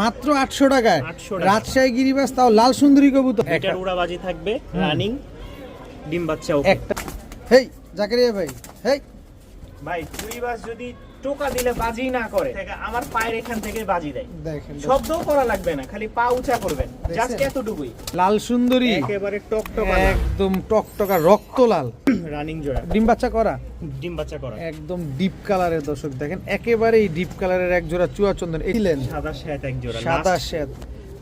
মাত্র 800 টাকায় 800 টাকা। রাজশাহী গিরিবাজ, তাও লাল সুন্দরী কবুতর। এটার উড়াবাজি থাকবে, রানিং ডিম বাচ্চা। একটা হেই জাকারিয়া ভাই, হেই ভাই চুইবাস যদি টোকা দিলে বাজি না করে, আমার পায়ের এখান থেকে বাজি দেয়। দেখেন শব্দও করা লাগবে না, খালি পা উঁচা করবেন, দেখছেন? জাস্ট এতটুকুই। লাল সুন্দরী একেবারে টকটকা একদম টকটকা রক্ত লাল, রানিং জোড়া, ডিম বাচ্চা করা, ডিম বাচ্চা করা, একদম ডিপ কালারের। দর্শক দেখেন একেবারেই ডিপ কালারের এক জোড়া চুয়া চন্দন এলেন, সাদা শ্বেত এক জোড়া। সাদা Last শ্বেত,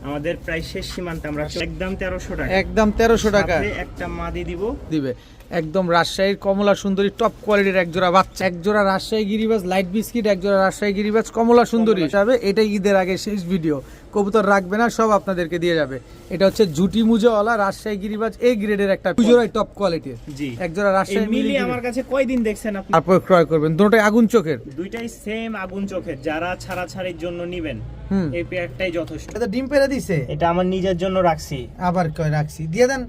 আমাদের প্রায় শেষ সীমান্তে, আমরা একদম 1300 টাকা, একদম 1300 টাকা সাথে একটা মাদি দিব দিবে। একদম রাজশাহীর কমলা সুন্দরী টপ কোয়ালিটির এক জোড়া বাচ্চা, এক জোড়া রাজশাহী গিরিবাজ লাইট বিস্কিট, এক জোড়া রাজশাহী গিরিবাজ কমলা সুন্দরী হিসাবে। এটাই ঈদের আগে শেষ ভিডিও, কবুতর রাখবে না, সব আপনাদেরকে দিয়ে যাবে। এটা হচ্ছে জুটি মুজাওয়ালা রাজশাহী গিরিবাজ এ গ্রেডের একটা জোড়াই টপ কোয়ালিটির। জি, এক জোড়া রাজশাহী মিলি আমার কাছে কয়দিন দেখছেন আপনি? তারপর ক্রয় করবেন, দুটোই আগুন চোখের, দুইটাই সেম আগুন চোখের। যারা ছাড়াছাড়ির জন্য নিবেন এই পেয়ারটাই যথেষ্ট। এটা ডিম পেড়ে দিছে, এটা আমার নিজের জন্য রাখছি। আবার কয় রাখছি, দিয়ে দেন।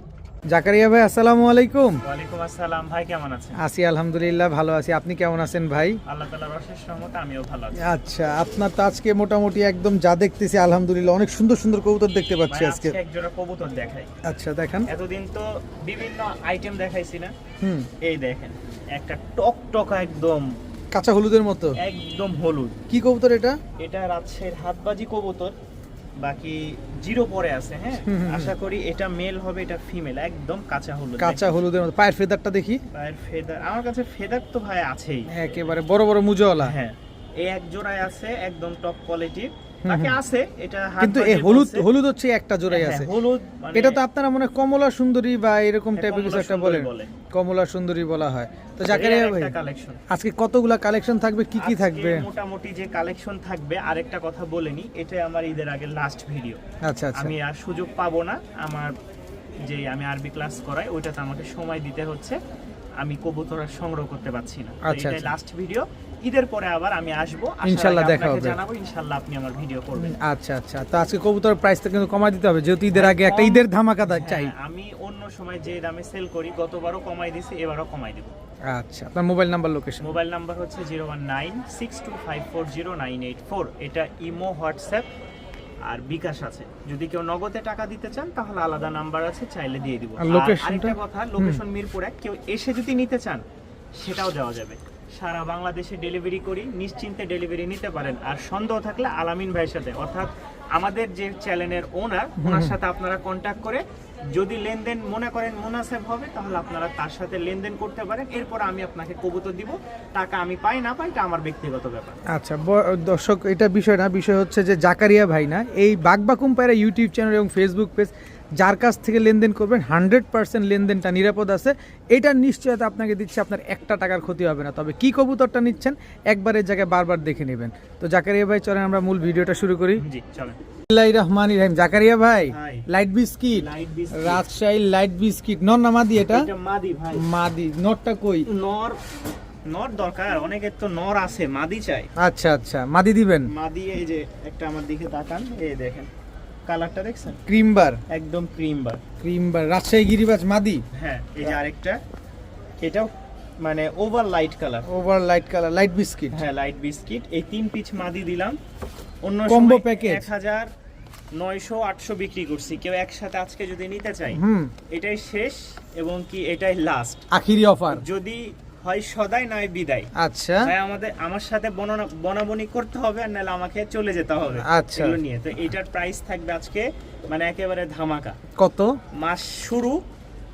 জাকারিয়া ভাই আসসালামু আলাইকুম। ওয়ালাইকুম আসসালাম ভাই, কেমন আছেন? আছি আলহামদুলিল্লাহ, ভালো আছি। আপনি কেমন আছেন ভাই? আল্লাহ তাআলার অশেষ রহমতে আমিও ভালো আছি। আচ্ছা, আপনার তো আজকে মোটামুটি একদম যা দেখতেছি আলহামদুলিল্লাহ অনেক সুন্দর সুন্দর কবুতর দেখতে পাচ্ছি ভাই, আজকে। এক জোড়া কবুতর দেখাই। আচ্ছা দেখান। এতদিন তো বিভিন্ন আইটেম দেখাইছি না? হুম, এই দেখেন একটা টকটকা একদম কাঁচা হলুদের মতো, একদম হলুদ। কি কবুতর এটা? এটা রাজশাহীর হাতবাজি কবুতর, বাকি জিরো পরে আছে। হ্যাঁ, আশা করি এটা মেল হবে, এটা ফিমেল, একদম কাঁচা হলুদ। কাঁচা হলুদের মতো, পায়ের ফেদারটা দেখি। পায়ের ফেদার, আমার কাছে ফেদার তো ভাই আছেই, একেবারে বড় বড় মুজওয়ালা। হ্যাঁ এই এক জোড়ায় আছে একদম টপ কোয়ালিটির। বাকি আছে এটা কিন্তু এই হাতবাজি হলুদ বলছে। হলুদ হচ্ছে একটা জোড়াই হ্যাঁ, আছে। হলুদ মানে এটা তো আপনারা মনে হয় কমলা সুন্দরী বা এরকম হ্যাঁ, টাইপের কিছু কমলা একটা সুন্দরী বলেন, বলে। কমলা সুন্দরী বলা হয়। তো জাকারিয়া এর ভাই একটা কালেকশন আজকে কতগুলা কালেকশন থাকবে, কি কি আজকে থাকবে? মোটামুটি যে কালেকশন থাকবে, আরেকটা কথা বলেনি, এটা আমার ঈদের আগে লাস্ট ভিডিও। আচ্ছা আচ্ছা, আমি আর সুযোগ পাবো না, আমার যে আমি আরবি ক্লাস করাই ওইটাতে আমাকে সময় দিতে হচ্ছে, আমি কবুতর আর সংগ্রহ করতে পারছি না। আচ্ছা, এটা আচ্ছা। লাস্ট ভিডিও, ঈদের পরে আবার আমি আসবো, ইনশাআল্লাহ দেখা হবে। জানাবো, ইনশাআল্লাহ আপনি আমার ভিডিও করবেন। আচ্ছা আচ্ছা, তো আজকে কবুতরের প্রাইসটা কিন্তু কমাই দিতে হবে, যেহেতু ঈদের আগে একটা ঈদের ধামাকা চাই। হ্যাঁ, আমি অন্য সময় যে দামে সেল করি, গতবারও কমাই দিছি, এবারও কমাই দেব। আচ্ছা, আপনার mobile number, location? Mobile number হচ্ছে 019625400984। এটা ইমো, হোয়াটসঅ্যাপ আর বিকাশ আছে। যদি কেউ নগদে টাকা দিতে চান তাহলে আলাদা নাম্বার আছে, চাইলে দিয়ে দিব। আর লোকেশনটা? আরেকটা কথা, লোকেশন মিরপুর 1, কেউ এসে যদি নিতে চান সেটাও দেওয়া যাবে। সারা বাংলাদেশে ডেলিভারি করি, নিশ্চিন্তে ডেলিভারি নিতে পারেন। আর সন্দেহ থাকলে আলামিন ভাইয়ের সাথে, অর্থাৎ আমাদের যে চ্যানেলের ওনার, ওনার সাথে আপনারা কন্ট্যাক্ট করে যদি লেনদেন মনে করেন মুনাসেব হবে, তাহলে আপনারা তার সাথে লেনদেন করতে পারেন। এরপর আমি আপনাকে কবুতর দিব, টাকা আমি পাই না পাই এটা আমার ব্যক্তিগত ব্যাপার। আচ্ছা দর্শক, এটা বিষয় না, বিষয় হচ্ছে যে জাকারিয়া ভাই না, এই বাগবাকুম পায়রা ইউটিউব চ্যানেল এবং ফেসবুক পেজ, যার কাছ থেকে লেনদেন করবেন 100% লেনদেনটা নিরাপদ আছে। এটার নিশ্চয়তা আপনাকে দিচ্ছে, আপনার একটা টাকার ক্ষতি হবে না। তবে কি কবুতরটা নিচ্ছেন একবারের জায়গায় বারবার দেখে নেবেন। তো জাকারিয়া ভাই চলেন আমরা মূল ভিডিওটা শুরু করি। জি চলেন। বিসমিল্লাহির রহমানির রহিম। জাকারিয়া ভাই, hi. Light biscuit, light biscuit. Rajshahi light biscuit, নর না মাদি? এটা এটা মাদি ভাই। মাদি। নরটা কই? নর, নর দরকার, অনেকের তো নর আছে, মাদি চাই। আচ্ছা আচ্ছা, মাদি দিবেন। মাদি এই যে একটা আমার দিকে তাকান, এই দেখেন কালারটা দেখছেন, ক্রিমবার, একদম ক্রিম বার। ক্রিমবার রাজশাহী গিরিবাজ মাদি। হ্যাঁ এই যে আরেকটা, এটাও মানে over light colour, over light colour, light biscuit. হ্যাঁ লাইট বিস্কিট। এই 3 পিস মাদি দিলাম। অন্য Combo সময় package। 1900-800 বিক্রি করছি। কেউ একসাথে আজকে যদি নিতে চাই, হুম, এটাই শেষ এবং কি এটাই লাস্ট। আখিরি অফার। যদি হয় সদাই নয় বিদায়। আচ্ছা ভাই আমার সাথে বনাবনি করতে হবে, আর নাহলে আমাকে চলে যেতে হবে। আচ্ছা। এগুলো নিয়ে তো এটার প্রাইস থাকবে আজকে মানে একেবারে ধামাকা। কত? মাস শুরু,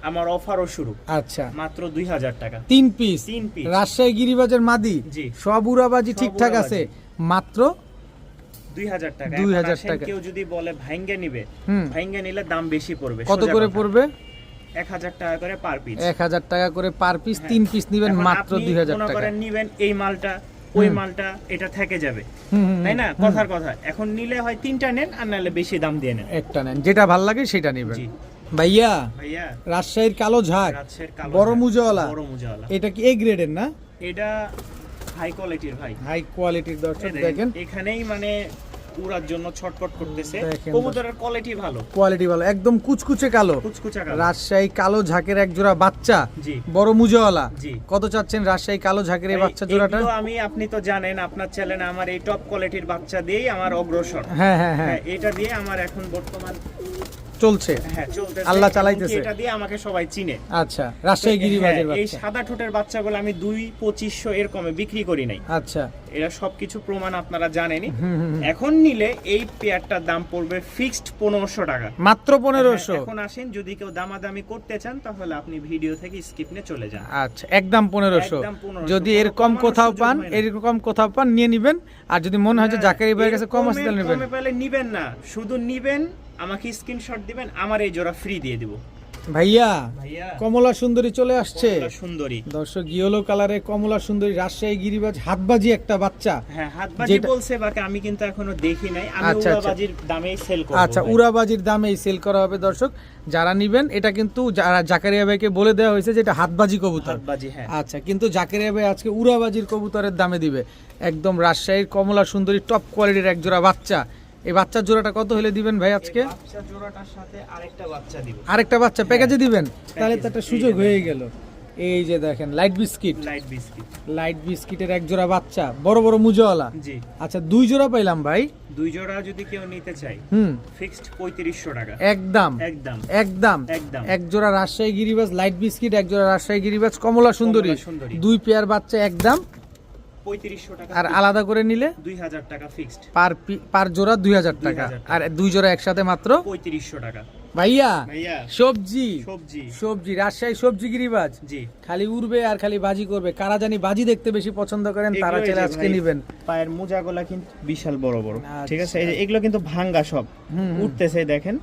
আমার অফারও শুরু, আচ্ছা, মাত্র 2000 টাকা। 3 পিস 3 পিস রাজশাহী গিরিবাজের মাদি। জি। সব উড়াবাজি সব ঠিকঠাক উড়াবাজি। আছে, মাত্র 2000 টাকা। 2000 এখন আসেন, টাকা। কেউ যদি বলে ভাঙ্গে নিবে, হুম, ভাঙ্গে নিলে দাম বেশি পড়বে। কত সোজা করে কথা। পড়বে? 1000 টাকা করে পার পিস। 1000 টাকা করে পার পিস। 3 পিস নিবেন এখন মাত্র আপনি 2000 মনে টাকা। করেন নিবেন এই মালটা, ওই মালটা, এটা থেকে যাবে, হুম, হুম, তাই না? কথার কথা, এখন নিলে হয় 3টা নেন, আর নাহলে বেশি দাম দিয়ে নেন। একটা নেন, যেটা ভাল লাগে সেটা নেবেন। জি ভাইয়া, ভাইয়া, রাজশাহীর কালো ঝাঁক, রাজশাহীর কালো বড় ঝাঁক, মুজাওয়ালা, বড় মুজাওয়ালা। এটা কি এ গ্রেডের না? এটা হাই কোয়ালিটির ভাই। হাই কোয়ালিটির। দর্শক এই দেখেন, এখানেই মানে উড়ার জন্য ছটফট করতেছে। দেখেন কবুতরের কোয়ালিটি ভালো, কোয়ালিটি ভালো, একদম কুচকুচে কালো, কুচকুচা কালো। রাজশাহী কালো ঝাঁকের এক জোড়া বাচ্চা, জি বড় মুজাওয়ালা। জি। কত চাচ্ছেন রাজশাহী কালো ঝাঁকের এই বাচ্চা জোড়াটা? এগুলো আপনি তো জানেন আপনার চ্যানেলে আমার এই টপ কোয়ালিটির বাচ্চা দিয়েই আমার অগ্রসর। হ্যাঁ হ্যাঁ হ্যাঁ, হ্যাঁ, এটা দিয়ে আমার এখন বর্তমান চলছে, হ্যাঁ চলতেছে, আল্লাহ এবং চালাইতেছে। এটা দিয়ে আমাকে সবাই চিনে। আচ্ছা, রাজশাহী গিরিবাজের হ্যাঁ, এই বাচ্চা। সাদা ঠোঁটের বাচ্চাগুলো আমি 2-2500 এর কমে বিক্রি করি নাই। আচ্ছা, এরা সবকিছু প্রমাণ আপনারা জানেনই। হুম, হুম, হুম। এখন নিলে এই পেয়ারটার দাম পড়বে ফিক্সড 1500 টাকা। মাত্র 1500। এখন আসেন, যদি কেউ দামাদামি করতে চান তাহলে আপনি ভিডিও থেকে স্কিপ নিয়ে চলে যান। আচ্ছা, একদম 1500। একদম 1500, যদি কোনো এরকম কমানোর কোথাও সুযোগ পান, হয় না। এরকম কোথাও পান নিয়ে নিবেন। আর যদি মনে হয় যে জাকারি ভাইয়ের কাছে কম আছে তাহলে নেবেন। কমে পেলে নিবেন না, শুধু নিবেন, আমাকে স্ক্রিনশট দিবেন, আমার এই জোড়া ফ্রি দিয়ে দিব। ভাইয়া ভাইয়া কমলা সুন্দরী চলে আসছে। কতটা সুন্দরী, দর্শক, ইয়েলো কালারে কমলা সুন্দরী রাজশাহী গিরিবাজ হাতবাজি একটা বাচ্চা। হ্যাঁ হাতবাজি যেটা- বলছে বাকি আমি কিন্তু এখনো দেখি নাই। আমি আচ্ছা, আচ্ছা। উড়াবাজির দামেই সেল করব। আচ্ছা, ভাই। উড়াবাজির দামেই সেল করা হবে দর্শক। যারা নিবেন, এটা কিন্তু যারা জাকারিয়া ভাইকে বলে দেওয়া হয়েছে যে এটা হাতবাজি কবুতর। হাতবাজি, হ্যাঁ। আচ্ছা, কিন্তু জাকারিয়া ভাই আজকে উড়াবাজির কবুতরের দামে দিবে। একদম রাজশাহীর কমলা সুন্দরী টপ কোয়ালিটির এক জোড়া বাচ্চা। এই বাচ্চার জোড়াটা কত হলে দিবেন ভাই আজকে? এই বাচ্চা জোড়াটার সাথে আরেকটা বাচ্চা দিব। আরেকটা বাচ্চা প্যাকেজে দিবেন, তাহলে তো প্যাকেজে, একটা এই সুযোগ যে হয়ে দেখেন। গেল। এই যে দেখেন light biscuit, light biscuit. Light বিস্কিটের এক জোড়া বাচ্চা, বড় বড় মুজওয়ালা। জি। আচ্ছা, দুই জোড়া পাইলাম ভাই। দুই জোড়া যদি কেউ নিতে চাই, হুম, ফিক্সড 3500 টাকা। একদম একদম একদম একদম। এক জোড়া রাজশাহী গিরিবাজ লাইট বিস্কিট, এক জোড়া রাজশাহী গিরিবাজ কমলা সুন্দরী, কমলা সুন্দরী। দুই পেয়ার বাচ্চা একদম। 3500 টাকা। আর আলাদা করে নিলে 2000 টাকা ফিক্সড। পার জোড়া 2000 টাকা। 2000 টাকা। আর দুই জোড়া একসাথে মাত্র 3500 টাকা। ভাইয়া ভাইয়া সবজি সবজি। সবজি রাজশাহী সবজি গিরিবাজ জি। খালি উড়বে আর খালি বাজি করবে। কারা জানি বাজি দেখতে বেশি পছন্দ করেন, তারা এগুলো এই চলে যে আজকে ভাই, নিবেন। পায়ের মোজাগুলা কিন্তু বিশাল বড় বড়। আচ্ছা। ঠিক আছে, এই যে এগুলো কিন্তু ভাঙ্গা সব, হুম, হুম। উঠতেছে দেখেন।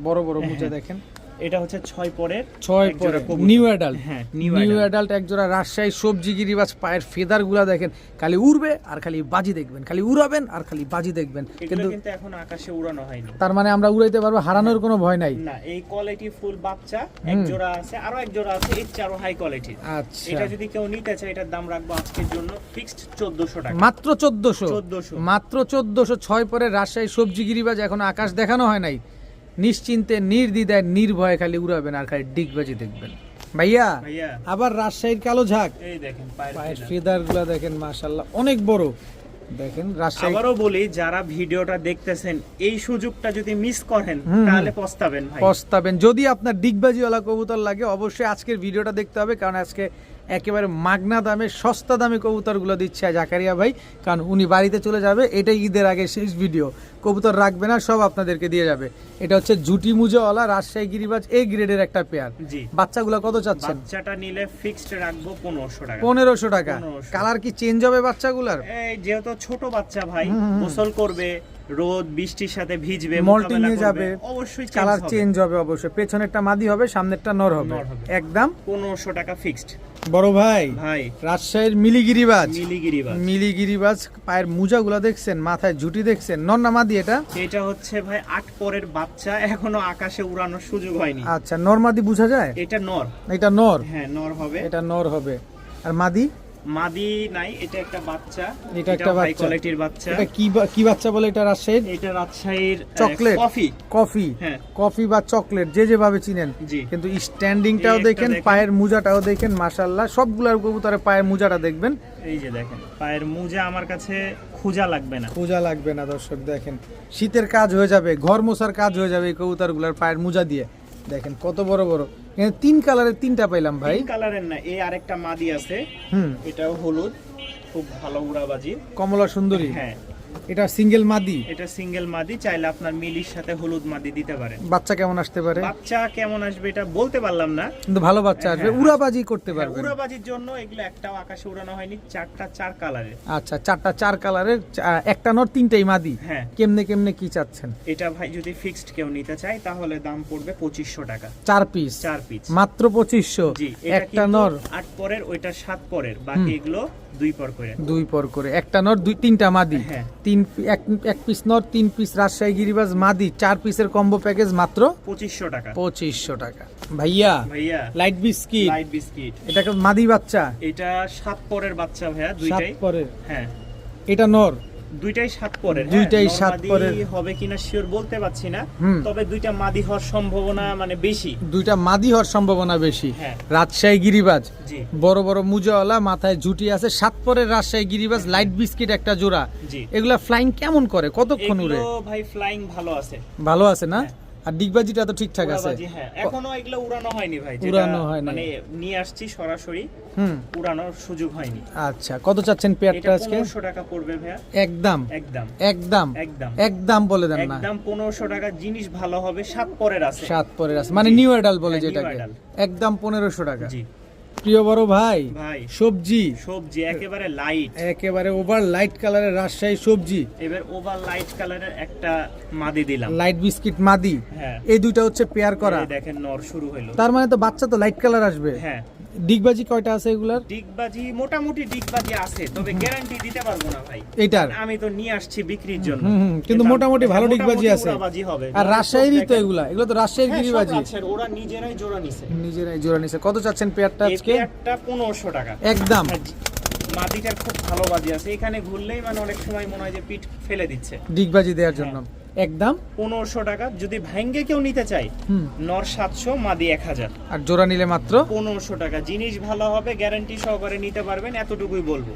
বড় বড় মুজা হ্যাঁ। দেখেন। এটা হচ্ছে 6 পরের 6 এক পরে জোড়া কবুতর। New adult. হ্যাঁ, নিউ নিউ অ্যাডাল্ট এক জোড়া রাজশাহী সবজি গিরিবাজ। পায়ের ফেদার গুলা দেখেন, খালি উড়বে আর খালি বাজি দেখবেন, খালি উড়াবেন আর খালি বাজি দেখবেন। এগুলো কিন্তু কিন্তু এখন আকাশে উড়ানো হয়নি। তার মানে আমরা উড়াইতে পারবো, হারানোর কোনো ভয় নাই। না, এই কোয়ালিটি ফুল বাচ্চা এক জোড়া আছে, আরো এক জোড়া আছে, এর চেয়ে আরো হাই কোয়ালিটি। আচ্ছা, এটা যদি কেউ নিতে চায়, এটার দাম রাখবো আজকের জন্য ফিক্সড 1400 টাকা। মাত্র 1400। 1400। মাত্র 1400। 6 পরে রাজশাহী সবজি গিরিবাজ এখনো আকাশ দেখানো হয় নাই। নিশ্চিন্তে নির্দ্বিধায় নির্ভয়ে খালি উড়াবেন আর খালি ডিগবাজি দেখবেন। ভাইয়া ভাইয়া আবার রাজশাহীর কালো ঝাঁক, এই দেখেন পায়ের পায়ের ফেদার। ফেদার গুলা দেখেন, মাশাআল্লাহ অনেক বড়। দেখেন রাজশাহী। আবারও বলি, যারা ভিডিওটা দেখতেছেন এই সুযোগটা যদি মিস করেন হুম। তাহলে পস্তাবেন ভাই। পস্তাবেন। যদি আপনার ডিগবাজিওয়ালা কবুতর লাগে, অবশ্যই আজকের ভিডিওটা দেখতে হবে, কারণ আজকে একেবারে মাগনা দামে সস্তা দামে কবুতরগুলো দিচ্ছে জাকারিয়া ভাই। কারণ উনি বাড়িতে চলে যাবে, এটাই ঈদের আগে শেষ ভিডিও। কবুতর রাখবে না, সব আপনাদেরকে দিয়ে যাবে। এটা হচ্ছে জুটি মুজাওয়ালা রাজশাহী গিরিবাজ এ গ্রেডের একটা পেয়ার। জি। বাচ্চাগুলো কত চাচ্ছেন? বাচ্চাটা নিলে ফিক্সড রাখবো 1500 টাকা। 1500 টাকা। 1500 কালার কি চেঞ্জ হবে বাচ্চাগুলার? এই যেহেতু ছোট বাচ্চা ভাই, হুম, হুম। গোসল করবে, রোদ বৃষ্টির সাথে ভিজবে, মল্টিং মোকাবেলা এ করবে, যাবে, অবশ্যই কালার চেঞ্জ চেঞ্জ হবে অবশ্যই। পেছনেরটা মাদি হবে, সামনেরটা নর হবে। নর হবে। একদম 1500 টাকা ফিক্সড। বড় ভাই ভাই রাজশাহীর মিলিগিরিবাজ, মিলিগিরিবাজ। মিলিগিরিবাজ পায়ের মুজাগুলা দেখছেন, মাথায় ঝুটি দেখছেন, নর না মাদি এটা? এটা হচ্ছে ভাই 8 পরের বাচ্চা, এখনো আকাশে উড়ানোর সুযোগ হয়নি। আচ্ছা, নর মাদি বোঝা যায়? এটা নর। এটা নর। হ্যাঁ নর হবে। এটা নর হবে। আর মাদি? মাদি নাই, এটা একটা বাচ্চা। এটা একটা হাই বাচ্চা। কোয়ালিটির বাচ্চা। এটা কি বাচ্চা বলে এটা রাজশাহীর? এটা রাজশাহীর চকলেট, কফি। কফি, হ্যাঁ। কফি বা চকলেট যে যেভাবে চিনেন। জি। কিন্তু স্ট্যান্ডিংটাও এই একটা দেখেন, দেখেন। পায়ের মুজাটাও দেখেন, মাশাআল্লাহ সবগুলার কবুতরে পায়ের মুজাটা দেখবেন। এই যে দেখেন পায়ের মোজা, আমার কাছে খোঁজা লাগবে না। পূজা লাগবে না দর্শক। দেখেন শীতের কাজ হয়ে যাবে, ঘর মোছার কাজ হয়ে যাবে এই কবুতরগুলোর পায়ের মুজা দিয়ে। দেখেন কত বড় বড়। এখানে 3 কালারের 3টা পাইলাম ভাই। পিঙ্ক কালারের না, এই আরেকটা মাদি আছে, হুম, এটাও হলুদ, খুব ভালো উড়াবাজি। কমলা সুন্দরী। হ্যাঁ, এটা সিঙ্গেল মাদি। এটা সিঙ্গেল মাদি, চাইলে আপনার মিলির সাথে হলুদ মাদি দিতে পারেন। বাচ্চা কেমন আসতে পারে? বাচ্চা কেমন আসবে এটা বলতে পারলাম না। কিন্তু ভালো বাচ্চা আসবে, হ্যাঁ, উড়াবাজি করতে পারবেন। উড়াবাজির জন্য এগুলো একটাও আকাশে উড়ানো হয়নি, 4টা 4 কালারের। আচ্ছা, 4টা 4 কালারের, একটা নর 3টাই মাদি। হ্যাঁ। কেমনে কেমনে কি চাচ্ছেন? এটা ভাই যদি ফিক্সড কেউ নিতে চায় তাহলে দাম পড়বে 2500 টাকা। 4 পিস, 4 পিস মাত্র 2500। জি। একটা নর 8 পরের, ওইটা 7 পরের, বাকি এগুলো 2 পর করে। 2 পর করে। একটা নর 3টা মাদি। হ্যাঁ। এক পিস নর, 3 পিস রাজশাহী গিরিবাজ মাদি, 4 পিসের কম্বো প্যাকেজ মাত্র 2500 টাকা। 2500 টাকা। ভাইয়া ভাইয়া লাইট বিস্কিট, লাইট বিস্কিট, এটা কি মাদি বাচ্চা? এটা 7 পরের বাচ্চা ভাইয়া, 7 দুইটাই। পরের। হ্যাঁ, এটা নর। দুইটাই 7 পরের, দুইটাই 7 নরমাদি পরের। হবে কিনা শিওর বলতে পারছি না, হুম। তবে দুইটা মাদি হওয়ার সম্ভাবনা মানে বেশি। দুইটা মাদি হওয়ার সম্ভাবনা বেশি। হ্যাঁ। রাজশাহী গিরিবাজ, জি বড় বড় মুজাওয়ালা, মাথায় ঝুটি আছে, 7 পরের রাজশাহী গিরিবাজ, লাইট বিস্কিট একটা জোড়া। জি। এগুলা ফ্লাইং কেমন করে, কতক্ষণ উড়ে? এগুলো ভাই ফ্লাইং ভালো আছে, ভালো আছে না? হ্যাঁ। আর ডিগবাজিটা তো ঠিকঠাক আছে? উড়াবাজি, হ্যাঁ এখনো এগুলো উড়ানো হয়নি ভাই, যেটা উড়ানো হয়নি। মানে নিয়ে আসছি সরাসরি, হুম। উড়ানোর সুযোগ হয়নি। আচ্ছা, কত চাচ্ছেন পেয়ারটা এটা আজকে? 1500 টাকা পড়বে ভাইয়া। একদম একদম একদম একদম একদম বলে দেন না। একদম 1500 টাকা, জিনিস ভালো হবে, 7 পরের আছে। 7 পরের আছে, মানে নিউ অ্যাডাল বলে হ্যাঁ, যেটাকে। new adult। একদম 1500 টাকা। জি প্রিয় বড় ভাই, ভাই, সবজি সবজি একেবারে লাইট, একেবারে ওভার লাইট কালারের রাজশাহী সবজি, এবার ওভার লাইট কালারের একটা মাদি দিলাম। লাইট বিস্কিট মাদি, হ্যাঁ এই দুইটা হচ্ছে পেয়ার করা। এই দেখেন নর শুরু হলো। তার মানে তো বাচ্চা তো লাইট কালার আসবে। হ্যাঁ ডিগবাজি কয়টা আছে এগুলার? ডিগবাজি মোটামুটি ডিগবাজি আছে, তবে গ্যারান্টি দিতে পারবো না ভাই, এইটার আমি তো নিয়ে আসছি বিক্রির জন্য। কিন্তু এটা- মোটামুটি ভালো মোটামুটি ডিগবাজি আছে। উড়াবাজি হবে। আর রাজশাহীরই তো এগুলা, এগুলো তো রাজশাহীর হ্যাঁ, সব গিরিবাজি। রাজশাহীর, ওরা নিজেরাই জোড়া নিছে। নিজেরাই জোড়া নিছে। কত চাচ্ছেন পেয়ারটা এই আজকে? একটা 1500 টাকা একদম হ্যাঁ, মাদিটার খুব ভালো বাজি আছে, এখানে ঘুরলেই মানে অনেক সময় মনে হয় যে পিঠ ফেলে দিচ্ছে। ডিগবাজি দেওয়ার জন্য একদম 1500 টাকা, যদি ভাঙ্গে কেউ নিতে চাই হুম। নর 700, মাদি 1000। আর জোড়া নিলে মাত্র 1500 টাকা, জিনিস ভালো হবে, গ্যারান্টি সহকারে নিতে পারবেন, এতটুকুই বলবো।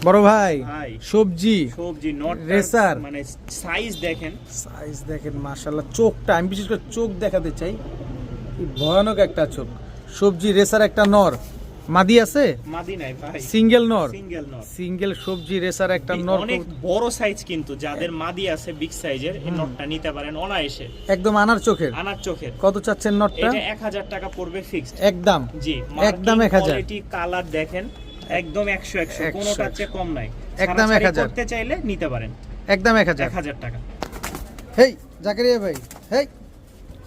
বড় ভাই, ভাই সবজি সবজি নট রেসার। মানে সাইজ দেখেন, সাইজ দেখেন মাশাআল্লাহ, চোখটা আমি বিশেষ করে চোখ দেখাতে চাই, কি ভয়ানক একটা চোখ। সবজি রেসার একটা নর, মাদি আছে? মাদি নাই ভাই, সিঙ্গেল নর, সিঙ্গেল নর। সিঙ্গেল সবজি রেসার একটা নর। অনেক বড় সাইজ, কিন্তু যাদের মাদি আছে বিগ সাইজের, এই নটটা নিতে পারেন অনায়াসে, একদম আনার চোখের। আনার চোখের। কত চাচ্ছেন নটটা? এটা 1000 টাকা পড়বে ফিক্সড। একদম জি একদম 1000। কোয়ালিটি কালার দেখেন একদম 100 কোনো 100 কাছে কম নাই, একদম ছাড়াছাড়ি 1000 করতে চাইলে নিতে পারেন। একদম 1000। 1000 টাকা। হেই জাকারিয়া ভাই, হেই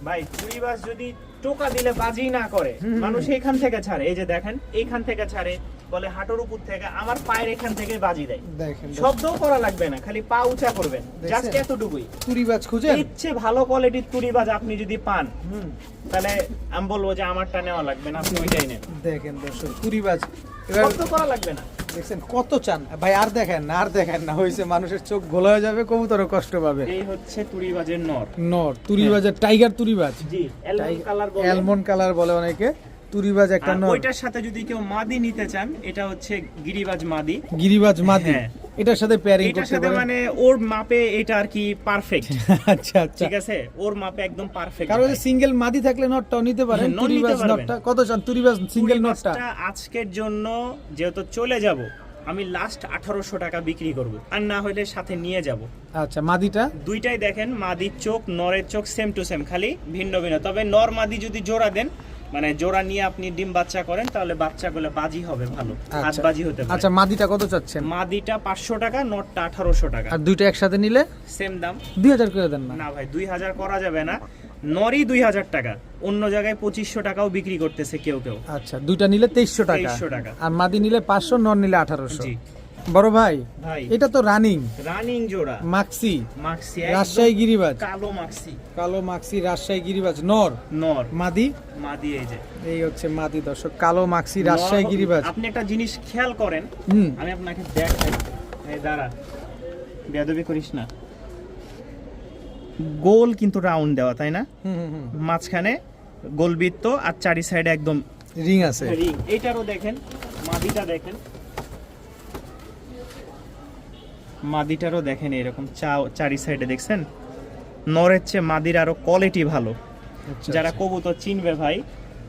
ভাই চুরিবাজ যদি টোকা দিলে বাজি না করে, মানুষ এখান থেকে ছাড়ে, এই যে দেখেন এইখান থেকে ছাড়ে, বলে হাঁটুর উপর থেকে, আমার পায়ের এখান থেকে বাজি দেয়, দেখেন শব্দও করা লাগবে না, খালি পা উঁচা করবেন, দেখছেন? জাস্ট এতটুকুই। তুরিবাজ খুঁজেন? ইচ্ছে ভালো কোয়ালিটির তুরিবাজ আপনি যদি পান, তাহলে আমি বলবো যে আমারটা নেওয়া লাগবে না, আপনি ওইটাই নেন, দেখেন দর্শক, তুরিবাজ এবার শব্দ করা লাগবে না। দেখছেন কত চান ভাই? আর দেখেন না, আর দেখেন না, হয়েছে মানুষের চোখ গোলা হয়ে যাবে, কবুতরও কষ্ট পাবে। এই হচ্ছে তুরিবাজের নর। নর তুরিবাজের টাইগার তুরিবাজ, জি অ্যালমন্ড কালার বলে। অ্যালমন্ড কালার বলে অনেকে। তুরিবাজ একটা আর নর, ওইটার সাথে যদি কেউ মাদি নিতে চান, এটা হচ্ছে গিরিবাজ মাদি। গিরিবাজ মাদি, হ্যাঁ। এটার সাথে পেয়ারিং এটার করতে সাথে পারেন। মানে ওর মাপে এটা আর কি পারফেক্ট, আচ্ছা আচ্ছা, ঠিক আছে, ওর মাপে একদম পারফেক্ট। কারণ সিঙ্গেল মাদি থাকলে নটটাও নিতে পারেন। হ্যাঁ, নট নিতে তুরিবাজ পারবেন। নটটা কত চান? তুরিবাজ সিঙ্গেল নটটা আজকের জন্য যেহেতু চলে যাব, আমি লাস্ট 1800 টাকা বিক্রি করব, আর না হলে সাথে নিয়ে যাব। আচ্ছা, মাদিটা দুইটাই দেখেন, মাদির চোখ নরের চোখ সেম টু সেম, খালি ভিন্ন ভিন্ন। তবে নর মাদি যদি জোড়া দেন, মানে জোড়া নিয়ে আপনি ডিম বাচ্চা করেন, তাহলে বাচ্চাগুলো বাজি হবে ভালো, হাত আচ্ছা। বাজি হতে পারে। আচ্ছা, মাদিটা কত চাচ্ছেন? মাদিটা 500 টাকা, নটটা 1800 টাকা, আর দুইটা একসাথে নিলে সেম দাম। 2000 করে দেন না? না ভাই 2000 করা যাবে না, নরই 2000 টাকা, অন্য জায়গায় 2500 টাকাও বিক্রি করতেছে কেউ কেউ। আচ্ছা, দুইটা নিলে 2300 টাকা, 2300 টাকা। আর মাদি নিলে 500, নর নিলে 1800। জি বড় ভাই, ভাই, এটা তো রানিং রানিং জোড়া মাক্সি, মাক্সি, রাজশাহী গিরিবাজ, কালো মাক্সি, কালো মাক্সি রাজশাহী গিরিবাজ নর, নর মাদি মাদি, এই যে এই হচ্ছে মাদি দর্শক, কালো মাক্সি রাজশাহী নর। গিরিবাজ। আপনি একটা জিনিস খেয়াল করেন, হুম, আমি আপনাকে দেখাই, এই দাঁড়া, বেয়াদবি করিস না, গোল কিন্তু রাউন্ড দেওয়া, তাই না? মাঝখানে গোলবৃত্ত আর চারি সাইডে একদম রিং আছে। রিং। এইটারও দেখেন, মাদিটা দেখেন, মাদিটারও দেখেন এরকম চারি সাইডে, দেখছেন? নরের চেয়ে মাদির আরো কোয়ালিটি ভালো। আচ্ছা, যারা কবুতর চিনবে ভাই,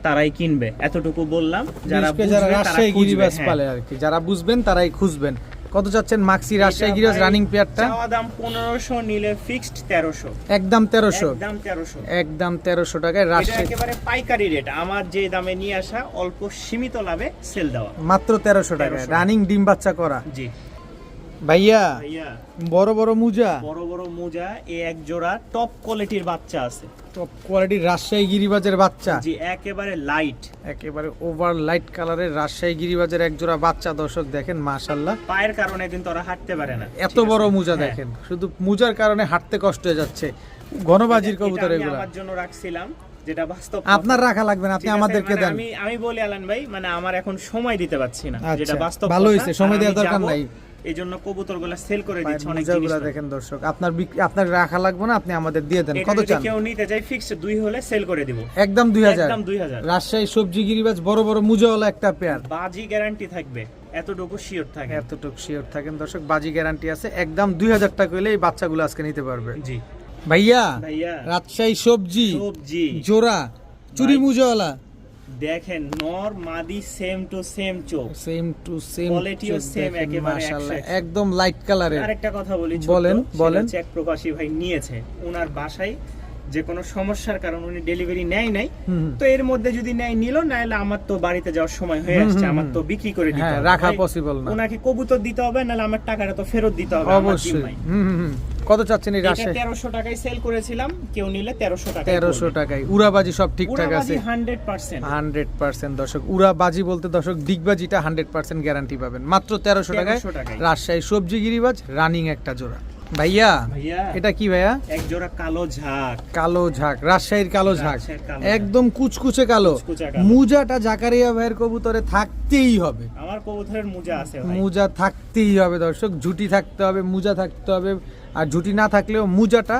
তারাই কিনবে, এতটুকু বললাম। যারা বিশেষ করে বুঝবে, যারা তারা রাজশাহী খুঁজবে, গিরিবাজ হ্যাঁ। পালে আর কি, যারা বুঝবেন তারাই খুঁজবেন। কত চাচ্ছেন মাক্সি রাজশাহী গিরিবাজ এটা ভাই রানিং পেয়ারটা? চাওয়া দাম 1500, নিলে ফিক্সড 1300, একদম 1300, একদম 1300, একদম 1300 টাকায় এটা রাজশাহী, একেবারে পাইকারি রেট, আমার যে দামে নিয়ে আসা, অল্প সীমিত লাভে সেল দেওয়া। মাত্র 1300 টাকায় 1300 রানিং ডিম বাচ্চা করা। জি ভাইয়া, ভাইয়া, বড় বড় মুজা, বড় বড় মোজা, এই এক জোড়া টপ কোয়ালিটির বাচ্চা আছে। টপ কোয়ালিটির রাজশাহী গিরিবাজের বাচ্চা, জি একেবারে লাইট, একেবারে ওভার লাইট কালারের রাজশাহী গিরিবাজের এক জোড়া বাচ্চা দর্শক দেখেন মাশাআল্লাহ। পায়ের কারণে কিন্তু ওরা হাঁটতে পারে না, এত ঠিক আছে? বড় মুজা হ্যাঁ। দেখেন, শুধু মুজার কারণে হাঁটতে কষ্ট হয়ে যাচ্ছে। ঘনবাজির এটা কবুতর আমি এগুলা আমার জন্য রাখছিলাম, যেটা বাস্তব আপনার রাখা লাগবে না, আপনি ঠিক আছে? আমাদেরকে মানে দেন। আমি বলি আলান ভাই, মানে আমার এখন সময় দিতে পারছি না, যেটা আচ্ছা, বাস্তব ভালো কথা। হয়েছে, সময় আর দেওয়ার আমি দরকার যাবো, নাই। এই জন্য কবুতরগুলো সেল করে দিচ্ছে অনেক মোজাগুলো জিনিস। দেখেন দর্শক, আপনার রাখা লাগবে না, আপনি আমাদের দিয়ে দেন। এটা কত যদি চান? কেউ নিতে চাই ফিক্সড 2 হলে সেল করে দিব। একদম 2000। একদম 2000। রাজশাহী সবজি গিরিবাজ বড় বড় মুজাওয়ালা একটা পেয়ার। বাজি গ্যারান্টি থাকবে, এতটুকু শিওর থাকে। এতটুকু শিওর থাকেন দর্শক, বাজি গ্যারান্টি আছে। একদম 2000 টাকা হলে এই বাচ্চাগুলো আজকে নিতে পারবে। জি ভাইয়া ভাইয়া, রাজশাহী সবজি সবজি জোড়া চুরি মুজাওয়ালা, দেখেন নর মাদি সেম টু সেম চোখ, সেম টু সেম কোয়ালিটিও সেম, একেবারে মাশাআল্লাহ 100। একদম লাইট কালারের। আরেকটা কথা বলি, বলেন, বলেন। চেক প্রবাসী ভাই নিয়েছে, ওনার বাসায় যে কোনো সমস্যার কারণে উনি ডেলিভারি নেয় নাই, হুম। তো এর মধ্যে যদি নেয় নিল, নাহলে আমার তো বাড়িতে যাওয়ার সময় হয়ে আসছে, আমার তো বিক্রি করে দিতে হ্যাঁ, হবে, রাখা ভাই, পসিবল না। ওনাকে কবুতর দিতে হবে, নাহলে আমার টাকাটা তো ফেরত দিতে হবে আমার অবশ্যই। জিম্মায়। কত চাচ্ছেন এই এটা রাজশাহী? 1300 টাকায় সেল করেছিলাম, কেউ নিলে 1300 টাকা। 1300 টাকায় উড়াবাজি সব ঠিকঠাক আছে? 100%। 100% দর্শক, উড়াবাজি বলতে দর্শক দিগবাজিটা 100% গ্যারান্টি পাবেন মাত্র 1300 টাকায়। 1300 টাকায়। রাজশাহী সবজি গিরিবাজ রানিং একটা জোড়া। ভাইয়া ভাইয়া, এটা কি ভাইয়া? এক জোড়া কালো ঝাঁক। কালো ঝাঁক, রাজশাহীর কালো ঝাঁক, রাজশাহীর কালো একদম কুচকুচে কালো। কুচকুচে কালো। মুজাটা জাকারিয়া ভাইয়ের কবুতরে থাকতেই হবে, আমার কবুতরের মুজা আছে ভাই। মুজা থাকতেই হবে দর্শক, ঝুটি থাকতে হবে, মুজা থাকতে হবে, আর ঝুটি না থাকলেও মুজাটা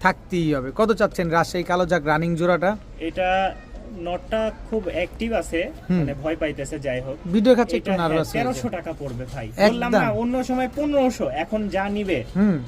থাকতেই হবে। কত চাচ্ছেন রাজশাহী কালো ঝাঁক রানিং জোড়াটা? এটা নটটা খুব অ্যাক্টিভ আছে, মানে ভয় পাইতেছে, যাই হোক ভিডিও খাচ্ছে একটু এটা নার্ভাস 1300 টাকা পড়বে ভাই। একদম। বললাম না অন্য সময় 1500, এখন যা নিবে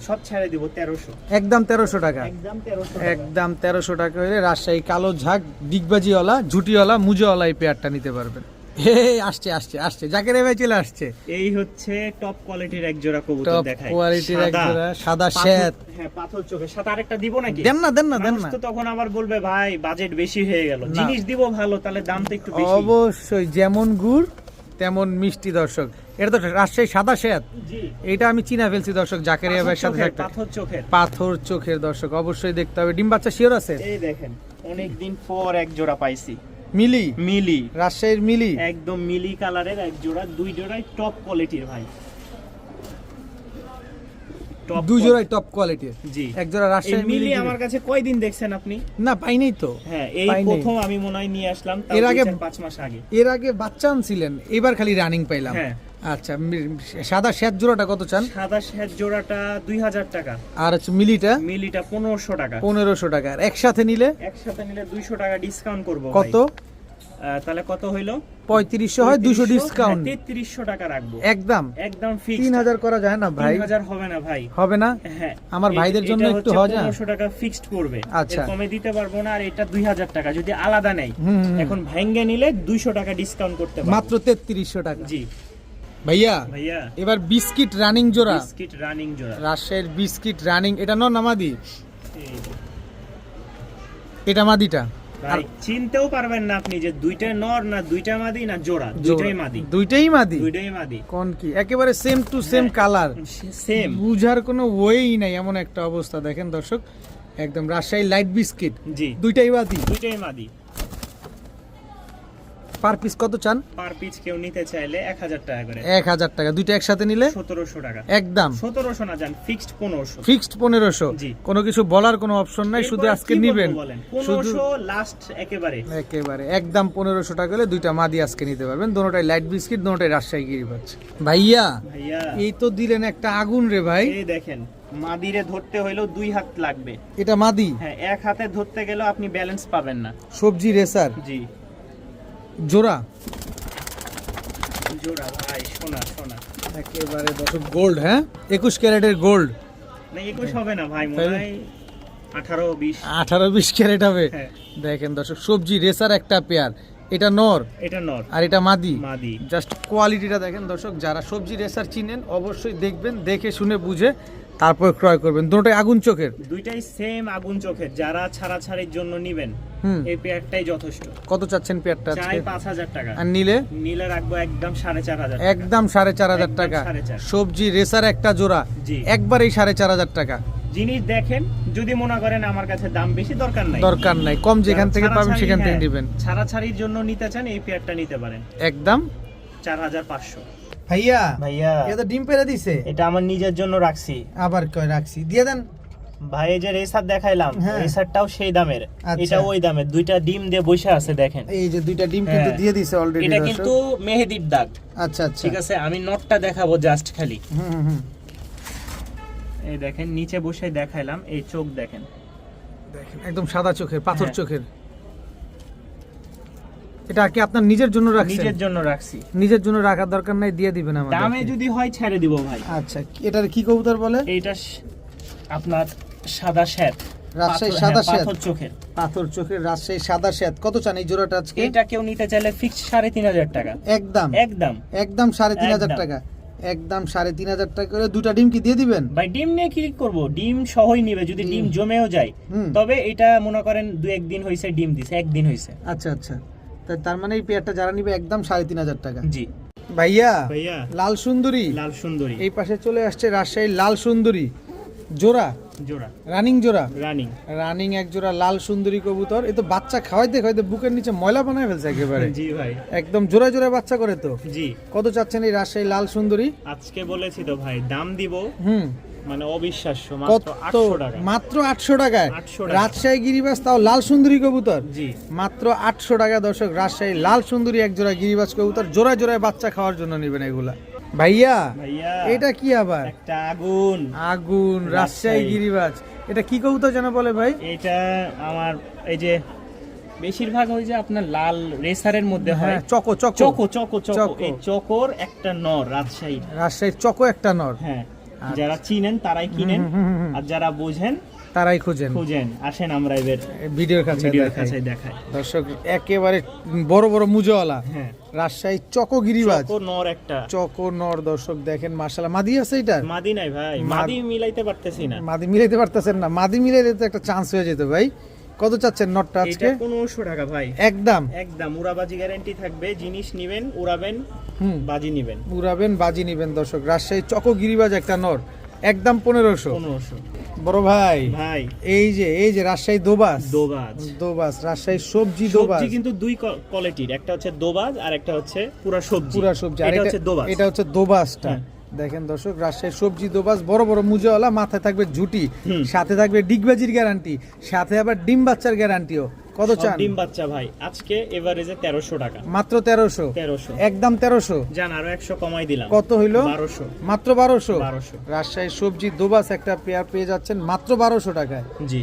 সব ছেড়ে দিব 1300। একদম 1300 টাকা। একদম 1300 একদম 1300 টাকা হলে রাজশাহী কালো ঝাঁক ডিগবাজিওয়ালা ঝুটিওয়ালা মুজাওয়ালা এই পেয়ারটা নিতে পারবেন। হে আসছে আসছে আসছে, জাকেরে ভাই চলে আসছে। এই হচ্ছে টপ কোয়ালিটির এক জোড়া কবুতর টপ দেখাই, কোয়ালিটির এক সাদা, জোড়া সাদা পাথর- শ্বেত। হ্যাঁ, পাথর চোখে। সাথে আরেকটা দিব নাকি? দেন না দেন না দেন মানুষ না। তো তখন আবার বলবে ভাই বাজেট বেশি হয়ে গেল, না। জিনিস দিব ভালো, তাহলে দাম তো একটু বেশি। অবশ্যই, যেমন গুড় তেমন মিষ্টি দর্শক। এটা তো রাজশাহী সাদা শ্বেত, জি, এটা আমি চিনা ফেলছি দর্শক, জাকেরিয়া ভাইয়ের সাথে চোখের, একটা পাথর চোখের। পাথর চোখের দর্শক, অবশ্যই দেখতে হবে। ডিম বাচ্চা শিওর আছে? এই দেখেন, অনেকদিন পর এক জোড়া পাইছি, মিলি, মিলি, রাজশাহীর মিলি। একদম মিলি কালারের এক জোড়া, দুই জোড়াই টপ কোয়ালিটির ভাই, টপ দুই জোড়াই টপ কোয়ালিটির। জি, এক জোড়া এই রাজশাহী মিলি আমার কাছে কয়দিন দেখছেন আপনি? না পাইনি তো। হ্যাঁ, এই পাইনি। প্রথম আমি মনে হয় নিয়ে আসলাম, তাও এর আগে 5 মাস আগে। এর আগে বাচ্চা আনছিলেন, এবার খালি রানিং পাইলাম। হ্যাঁ। আচ্ছা, সাদা শ্বেত জোড়াটা কত চান? সাদা শ্বেত জোড়াটা 2000 টাকা, আর হচ্ছে মিলিটা মিলিটা 1500 টাকা। 1500 টাকা। আর একসাথে নিলে একসাথে নিলে 200 টাকা ডিসকাউন্ট করব। কত? তাহলে কত হইলো? 3500 হয়, 200 ডিসকাউন্ট। 3300 টাকা রাখবো একদম একদম ফিক্সড। 3000 করা যায় না ভাই? 3000 হবে না ভাই। হবে না? হ্যাঁ, আমার ভাইদের জন্য এটা একটু হচ্ছে হয় না? 1500 টাকা ফিক্সড পড়বে, আচ্ছা। এর কমে দিতে পারবো না। আর এটা 2000 টাকা যদি আলাদা নেই, হুম, হুম। এখন ভাঙ্গে নিলে 200 টাকা ডিসকাউন্ট করতে পারবো। মাত্র 3300 টাকা। জি ভাইয়া ভাইয়া, এবার বিস্কিট রানিং জোড়া, বিস্কিট রানিং জোড়া। রাজশাহীর বিস্কিট রানিং, এটা নর না মাদি? এই যে, এটা মাদিটা। ভাই চিনতেও পারবেন না আপনি যে দুইটা নর না দুইটা মাদি না জোড়া, দুইটাই মাদি, দুইটাই মাদি। দুইটাই মাদি। কোন কি একেবারে same to same colour, same, বুঝার কোনো ওয়েই নাই, এমন একটা অবস্থা। দেখেন দর্শক, একদম রাজশাহী লাইট বিস্কিট, জি, দুইটাই মাদি। দুইটাই মাদি। পার পিস কত চান? পার পিস কেউ নিতে চাইলে 1000 টাকা করে। 1000 টাকা। দুইটা একসাথে নিলে 1700 টাকা। একদম 1700 না, জান ফিক্সড 1500। ফিক্সড 1500। জি। কোনো কিছু বলার কোনো অপশন নাই, শুধু এরপর আজকে কি বলবো নিবেন বলেন? শুধু 1500 লাস্ট একেবারে। একেবারে একদম 1500 টাকা হলে দুইটা মাদি আজকে নিতে পারবেন। দোনোটাই লাইট বিস্কিট, দোনোটাই রাজশাহী গিরিবাজ। ভাইয়া ভাইয়া, এই তো দিলেন একটা আগুন রে ভাই। এই দেখেন, মাদিরে ধরতে হইলেও 2 হাত লাগবে। এটা মাদি, হ্যাঁ, এক হাতে ধরতে গেলেও আপনি ব্যালেন্স পাবেন না। সবজি রেসার জি, জোড়া, জোড়া ভাই, সোনা সোনা। একেবারে দর্শক গোল্ড, হ্যাঁ 21 ক্যারেটের গোল্ড। না 21 হবে না ভাই, মনে হয় 18-20। 18-20 ক্যারেট হবে। হ্যাঁ, দেখেন দর্শক, সবজি রেসার একটা পেয়ার, এটা নর এটা নর আর এটা মাদি। মাদি। জাস্ট কোয়ালিটিটা দেখেন দর্শক, যারা সবজি রেসার চিনেন অবশ্যই দেখবেন, দেখে শুনে বুঝে তারপর ক্রয় করবেন। দুটোই আগুন চোখের, দুইটাই সেম আগুন চোখের। যারা ছাড়াছাড়ির জন্য নিবেন, হুম। এই পেয়ারটাই যথেষ্ট। কত চাচ্ছেন পেয়ারটা আজকে? চাই 5000 টাকা, আর নিলে নিলে রাখবো একদম 4500। একদম 4500 একদম টাকা। 4500 সবজি রেসার একটা জোড়া, জি। একবারেই 4500 টাকা। জিনিস দেখেন, যদি মনে করেন আমার কাছে দাম বেশি, দরকার নাই, দরকার নাই, কম যেখান থেকে পাবেন ছাড়াছাড়ি, সেখান থেকে হ্যাঁ, নেবেন। ছাড়াছাড়ির জন্য নিতে চান এই পেয়ারটা নিতে পারেন একদম 4500। ভাইয়া ভাইয়া, এটা ডিম পেড়ে দিছে, এটা আমার নিজের জন্য রাখছি। আবার কয় রাখছি দিয়ে দেন। ভাই এই যে রেসার দেখাইলাম, হ্যাঁ। রেসারটাও সেই দামের, আচ্ছা। এটা ওই দামের, দুইটা ডিম দিয়ে বসে আছে দেখেন। এই যে দুইটা ডিম কিন্তু হ্যাঁ। দিয়ে দিছে অলরেডি। এটা কিন্তু মেহেদির দাগ। আচ্ছা আচ্ছা, ঠিক আছে, আমি নটটা দেখাবো জাস্ট খালি। হুম হুম হুম। এই দেখেন নিচে বসে দেখাইলাম, এই চোখ দেখেন, দেখেন একদম সাদা চোখের, পাথর হ্যাঁ। চোখের। এটা কি আপনার নিজের জন্য রাখছেন? নিজের জন্য রাখছি। নিজের জন্য রাখার দরকার নাই, দিয়ে দিবেন আমাদের। দামে যদি হয় ছেড়ে দিব ভাই। আচ্ছা, এটার কি কবুতর বলে? এইটা আপনার সাদা শ্বেত, রাজশাহী পাথর- সাদা হ্যাঁ, শ্বেত। পাথর চোখের। পাথর চোখের রাজশাহী সাদা শ্বেত। কত চান এই জোড়াটা আজকে? এটা কেউ নিতে চাইলে ফিক্স 3,500 টাকা। একদম একদম একদম 3,500 একদম। টাকা। একদম 3,500 টাকা করে দুটা ডিম কি দিয়ে দিবেন? ভাই ডিম নিয়ে কি করব, ডিম সহই নিবে যদি ডিম জমেও যায়। হুম। তবে এটা মনে করেন 2-1 দিন হইছে ডিম দিছে, একদিন হইছে। আচ্ছা আচ্ছা, তার মানে এই পেয়ারটা যারা নিবে একদম 3,500 টাকা। জি ভাইয়া ভাইয়া, লাল সুন্দরী, লাল সুন্দরী এই পাশে চলে আসছে রাজশাহী লাল সুন্দরী জোড়া, জোড়া, রানিং জোড়া, রানিং। রানিং এক জোড়া লাল সুন্দরী কবুতর। এ তো বাচ্চা খাওয়াইতে খাওয়াইতে বুকের নিচে ময়লা বানায় ফেলছে একেবারে। জি ভাই, একদম জোড়া জোড়া বাচ্চা করে তো। জি। কত চাচ্ছেন এই রাজশাহী লাল সুন্দরী? আজকে বলেছি তো ভাই, দাম দিব হুম, মানে অবিশ্বাস্য, কত? মাত্র 800 টাকা। মাত্র 800 টাকায় 800 টাকা। রাজশাহী গিরিবাজ, তাও লাল সুন্দরী কবুতর। জি মাত্র 800 টাকা দর্শক, রাজশাহী লাল সুন্দরী এক জোড়া গিরিবাজ কবুতর। জোড়া জোড়ায় বাচ্চা খাওয়ার জন্য নেবেন এগুলা। ভাইয়া ভাইয়া, এটা কি আবার? একটা আগুন। আগুন রাজশাহী রাজশাহী। গিরিবাজ। এটা কি কবুতর যেন বলে ভাই? এটা আমার এই যে বেশিরভাগ ওই যে আপনার লাল রেসারের মধ্যে হয়, হ্যাঁ, choco choco choco choco choco, choco. এই চকোর একটা নর রাজশাহী। রাজশাহীর চকো একটা নর। হ্যাঁ, যারা চিনেন তারাই কিনেন, হুম, হুম, হুম। আর যারা বোঝেন তারাই খুঁজেন, খুঁজেন, আসেন আমরা এবার ভিডিওর কাছে ভিডিওর দেখাই। কাছে দেখাই। দর্শক একেবারে বড় বড় মুজওয়ালা হ্যাঁ, রাজশাহী চকো গিরিবাজ, চকো নর একটা। চকো নর। দর্শক দেখেন মাশাআল্লাহ, মাদি আছে এটা? মাদি নাই ভাই, মাদি মিলাইতে পারতেছি না। মাদি মিলাইতে পারতেছেন না? মাদি মিলাইতে তো একটা চান্স হয়ে যেত ভাই। কত চাচ্ছেন নটটা আজকে? এটা 1500 টাকা ভাই, একদম একদম উড়াবাজি গ্যারান্টি থাকবে। জিনিস নিবেন, উড়াবেন, হুম, বাজি নিবেন। উড়াবেন বাজি নিবেন। দর্শক রাজশাহী চকো গিরিবাজ একটা নর, একদম 1500। 1500 বড় ভাই ভাই। এই যে রাজশাহী দোবাস, দোবাজ, দোবাস রাজশাহী সবজি দোবাস। সবজি কিন্তু দুই কোয়ালিটির, একটা হচ্ছে দোবাজ আর একটা হচ্ছে পুরা সবজি। পুরা সবজি। আর এটা হচ্ছে দোবাজ। এটা হচ্ছে দোবাসটা। হ্যাঁ। দেখেন দর্শক রাজশাহী সবজি দোবাস, বড় বড় মুজাওয়ালা, মাথায় থাকবে ঝুটি, হুম। সাথে থাকবে ডিগবাজির গ্যারান্টি, সাথে আবার ডিম বাচ্চার গ্যারান্টিও। কত সব চান? ডিম বাচ্চা ভাই, আজকে এভারেজে 1300 টাকা। মাত্র 1300। 1300 একদম 1300। জান, আরো 100 কমাই দিলাম। কত হইলো? 1200। মাত্র 1200। 1200 রাজশাহী সবজি দোবাস একটা পেয়ার পেয়ে যাচ্ছেন মাত্র 1200 টাকায়। জি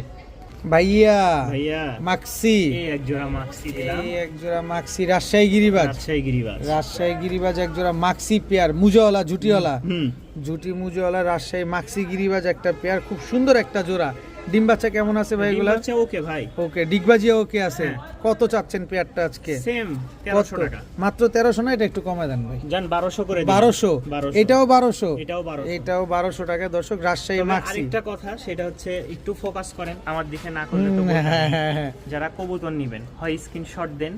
ভাইয়া ভাইয়া, মাক্সি, এই এক জোড়া মাক্সি দিলাম। এই এক জোড়া মাক্সি রাজশাহী গিরিবাজ, রাজশাহী গিরিবাজ। রাজশাহী গিরিবাজ এক জোড়া মাক্সি পেয়ার, মুজাওয়ালা ঝুটিওয়ালা, হুম, ঝুটি মুজাওয়ালা রাজশাহী মাক্সি গিরিবাজ একটা পেয়ার, খুব সুন্দর একটা জোড়া। ডিম বাচ্চা কেমন আছে ভাই এগুলা? ডিম বাচ্চা ওকে ভাই, ওকে, ডিগবাজিয়া ওকে আছে। হ্যাঁ। কত চাচ্ছেন পেয়ারটা আজকে? সেম কত? 1300 টাকা। মাত্র 1300 না? এটা একটু কমায় দেন ভাই। জান 1200 করে দিন। 1200। 1200। এটাও 1200। এটাও 1200। এটাও 1200 টাকা দর্শক, রাজশাহী তবে মাক্সি। আরেকটা কথা, সেটা হচ্ছে একটু ফোকাস করেন আমার দিকে, না করলে তো হুম, বোঝা হ্যাঁ, নেই। হ্যাঁ, হ্যাঁ। যারা কবুতর নেবেন, হয় স্ক্রিনশট দেন,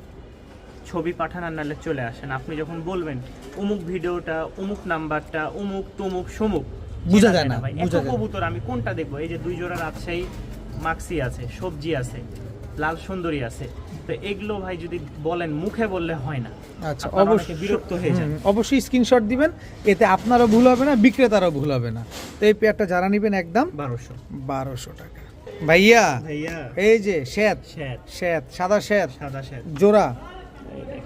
ছবি পাঠান, আর নাহলে চলে আসেন। আপনি যখন বলবেন অমুক ভিডিওটা, অমুক নাম্বারটা, অমুক তমুক সমুক, বুঝা চেনা যায় না, ভাই। এত বুঝা যায় না। কবুতর আমি কোনটা দেখবো? এই যে 2 জোড়া রাজশাহী মাক্সি আছে, সবজি আছে, লাল সুন্দরী আছে। তো এগুলো ভাই যদি বলেন, মুখে বললে হয় না। আচ্ছা, আপনারা অনেকে অবশ্যই বিরক্ত হয়ে যান। অবশ্যই স্ক্রিনশট দিবেন, এতে আপনারও ভুল হবে না, বিক্রেতারও ভুল হবে না। তো এই পেয়ারটা যারা নেবেন একদম 1200 টাকা। ভাইয়া ভাইয়া, এই যে শ্বেত, শ্বেত, শ্বেত সাদা শ্বেত সাদা শ্বেত। জোড়া, এই দেখ।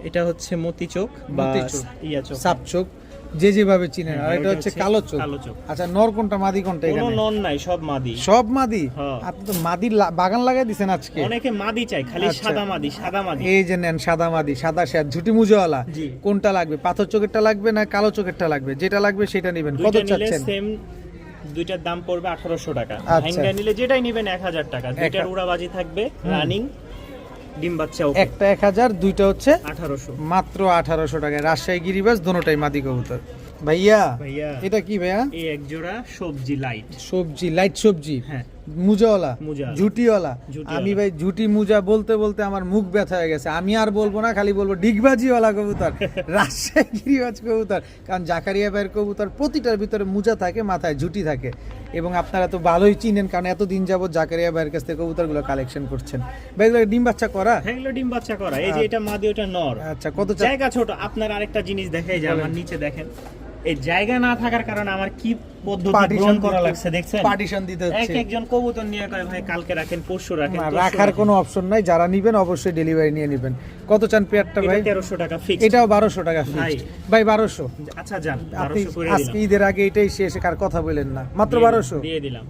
এটা হচ্ছে মতি চোখ বা মতি চোখ, ইয়া চোখ, সাপ চোখ, যে যেভাবে চিনেন। হ্যাঁ, আর এটা ওইটা হচ্ছে হচ্ছে কালো চোখ। কালো চোখ। আচ্ছা, নর কোনটা মাদি কোনটা কোনো এখানে? নন নাই, সব মাদি। সব মাদি? হ্যাঁ। আপনি তো মাদির বাগান লাগাই দিছেন আজকে। অনেকে মাদি চাই, খালি আচ্ছা। সাদা মাদি, সাদা মাদি। এই যে নেন সাদা মাদি, সাদা শ্বেত, ঝুটি মুজওয়ালা। জি। কোনটা লাগবে? পাথর চোখেরটা লাগবে না কালো চোখেরটা লাগবে? যেটা লাগবে সেটা নেবেন। কত দুইটা নিলে চাচ্ছেন? সেম, দুইটার দাম পড়বে 1800 টাকা। আচ্ছা। ভাইঙ্গা নিলে যেটাই নেবেন 1000 টাকা। দুইটার উড়াবাজি থাকবে, রানিং, ডিম বাচ্চা ওকে। একটা 1000, দুইটা হচ্ছে 1800। মাত্র 1800 টাকায়। রাজশাহী গিরিবাজ দোনোটাই মাদি কবুতর। ভাইয়া ভাইয়া, এটা কি ভাইয়া? এই এক জোড়া সবজি লাইট। সবজি, লাইট সবজি, হ্যাঁ, মুজাওয়ালা, মুজাওয়ালা। ঝুটিওয়ালা। ঝুটিওয়ালা। আমি ভাই ঝুটি মুজা বলতে বলতে আমার মুখ ব্যথা হয়ে গেছে। আমি আর বলবো না, খালি বলবো ডিগবাজিওয়ালা কবুতর, রাজশাহী গিরিবাজ কবুতর। কারণ জাকারিয়া ভাইয়ের কবুতর প্রতিটার ভিতরে মুজা থাকে, মাথায় ঝুটি থাকে। এবং আপনারা তো ভালোই চিনেন, কারণ এতদিন যাবত জাকারিয়া ভাইয়ের কাছ থেকে কবুতরগুলো কালেকশন করছেন। ভাই এগুলো ডিম বাচ্চা করা? হ্যাঁ, এগুলো ডিম বাচ্চা করা। এই যে এটা মাদি, ওটা নর। আচ্ছা, কত জায়গা ছোট। আপনার আরেকটা জিনিস দেখাই, যে আমার নিচে দেখেন, এই জায়গা না থাকার কারণে আমার কি পদ্ধতি Partition গ্রহণ করা দিতে- লাগছে দেখছেন, পার্টিশন দিতে হচ্ছে। একজন কবুতর নিয়ে করে ভাই কালকে রাখেন, পরশু রাখেন, না, তরশু রাখার রাখেন। কোনো অপশন নাই, যারা নিবেন অবশ্যই ডেলিভারি নিয়ে নেবেন। কত চান পেয়ারটা এটা ভাই? 1300 টাকা ফিক্স। এটাও 1200 টাকা ভাই। ফিক্সড ভাই, 1200। আচ্ছা যান, আপনি 1200 করে আজকে দিলাম। ঈদের আগে এটাই শেষ, কার কথা বলেন না, মাত্র 1200। দিয়ে দিলাম